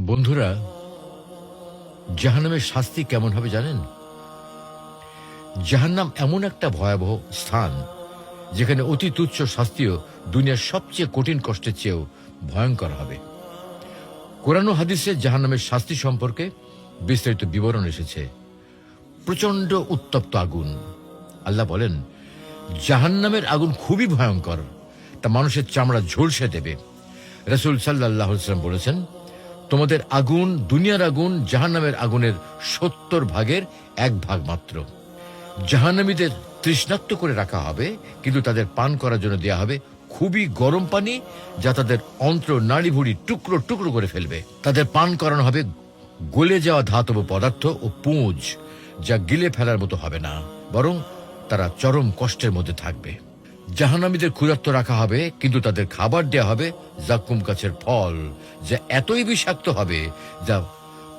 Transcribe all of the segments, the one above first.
বন্ধুরা, জাহান্নামের শাস্তি কেমন হবে জানেন? জাহান্নাম এমন একটা ভয়াবহ স্থান যেখানে অতি তুচ্ছ শাস্তিও দুনিয়ার সবচেয়ে কঠিন কষ্টের চেয়েও ভয়ঙ্কর হবে। কোরআন ও হাদিসে জাহান্নামের শাস্তি সম্পর্কে বিস্তারিত বিবরণ এসেছে। প্রচন্ড উত্তপ্ত আগুন। আল্লাহ বলেন, জাহান্নামের আগুন খুবই ভয়ঙ্কর, তা মানুষের চামড়া ঝলসে দেবে। রাসূল সাল্লাল্লাহু আলাইহি ওয়াসাল্লাম বলেছেন, তোমাদের আগুন, দুনিয়ার আগুন জাহান্নামের আগুনের 70 ভাগের 1 ভাগ মাত্র। জাহান্নামীদের তৃষ্ণার্ত করে রাখা হবে, কিন্তু তাদের পান করার জন্য দেয়া হবে খুবই গরম পানি, যা তাদের অন্ত্র নাড়িভুড়ি টুকরো টুকরো করে ফেলবে। তাদের পান করানো হবে গলে যাওয়া ধাতব পদার্থ ও পুঁজ, যা গিলে ফেলার মতো হবে না, বরং তারা চরম কষ্টের মধ্যে থাকবে। জাহান্নামীদের ক্ষুধার্ত রাখা হবে, কিন্তু তাদের খাবার দেয়া হবে জাক্কুম গাছের ফল, যা এতই বিষাক্ত হবে যা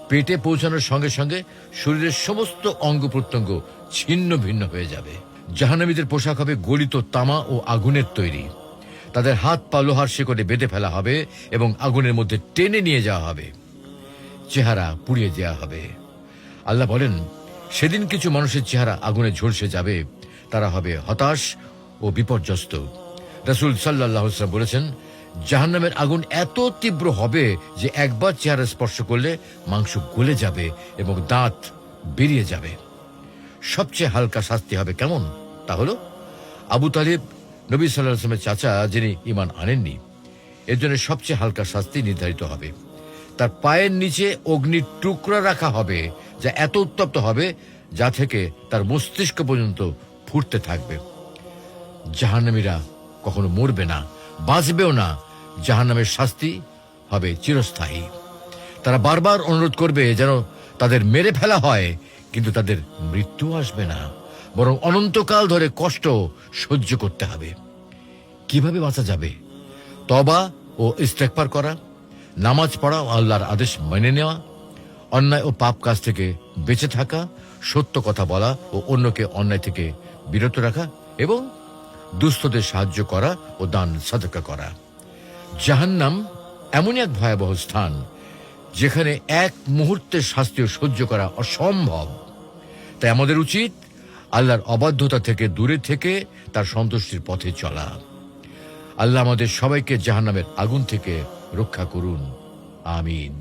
পেটে পৌঁছানোর সঙ্গে সঙ্গে শরীরের সমস্ত অঙ্গ প্রত্যঙ্গ ছিন্ন ভিন্ন হয়ে যাবে। জাহান্নামীদের পোশাক হবে গলিত তামা ও আগুনের তৈরি। তাদের হাত পা লোহার শিকলে বেঁধে ফেলা হবে এবং আগুনের মধ্যে টেনে নিয়ে যাওয়া হবে। চেহারা পুড়িয়ে দেওয়া হবে। আল্লাহ বলেন, সেদিন কিছু মানুষের চেহারা আগুনে ঝলসে যাবে, তারা হবে হতাশ ও বিপর্যস্ত। রাসূল সাল্লাল্লাহু আলাইহি ওয়াসাল্লাম বলেছেন, জাহান্নামের আগুন এত তীব্র হবে যে একবার চেহারা স্পর্শ করলে মাংস গলে যাবে এবং দাঁত বেরিয়ে যাবে। সবচেয়ে হালকা শাস্তি হবে কেমন? তা হলো, আবু তালিব, নবী সাল্লাল্লাহু আলাইহি ওয়াসাল্লামের চাচা, যিনি ঈমান আনেননি, এর জন্য সবচেয়ে হালকা শাস্তি নির্ধারিত হবে। তার পায়ের নিচে অগ্নির টুকরা রাখা হবে, যা এত উত্তপ্ত হবে যা থেকে তার মস্তিষ্ক পর্যন্ত ফুটতে থাকবে। জাহান্নামীরা কখনো মরবে না, বাঁচবেও না। জাহান্নামের শাস্তি হবে চিরস্থায়ী। তারা বারবার অনুরোধ করবে যেন তাদের মেরে ফেলা হয়, কিন্তু তাদের মৃত্যু আসবে না, বরং অনন্তকাল ধরে কষ্ট সহ্য করতে হবে। কিভাবে বাঁচা যাবে? তওবা ও ইস্তেগফার করা, নামাজ পড়া ও আল্লাহর আদেশ মেনে নেওয়া, অন্যায় ও পাপ কাজ থেকে বেঁচে থাকা, সত্য কথা বলা ও অন্যকে অন্যায় থেকে বিরত রাখা, এবং দুস্থদের সাহায্য করা ও দান সাদকা করা। জাহান্নাম এমনই এক ভয়াবহ স্থান যেখানে এক মুহূর্তের শাস্তিও সহ্য করা অসম্ভব। তাই আমাদের উচিত আল্লাহর অবাধ্যতা থেকে দূরে থেকে তার সন্তুষ্টির পথে চলা। আল্লাহ আমাদের সবাইকে জাহান্নামের আগুন থেকে রক্ষা করুন। আমিন।